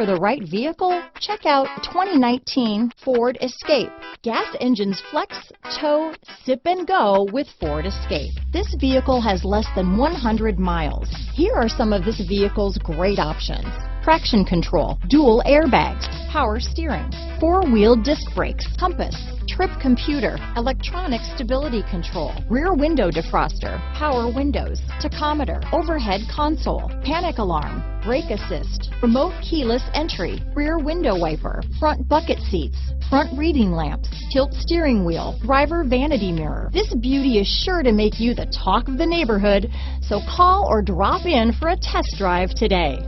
for the right vehicle? Check out 2019 Ford Escape. Gas engines flex, tow, sip and go with Ford Escape. This vehicle has less than 100 miles. Here are some of this vehicle's great options: traction control, dual airbags, power steering, four-wheel disc brakes, compass, trip computer, electronic stability control, rear window defroster, power windows, tachometer, overhead console, panic alarm, brake assist, remote keyless entry, rear window wiper, front bucket seats, front reading lamps, tilt steering wheel, driver vanity mirror. This beauty is sure to make you the talk of the neighborhood, so call or drop in for a test drive today.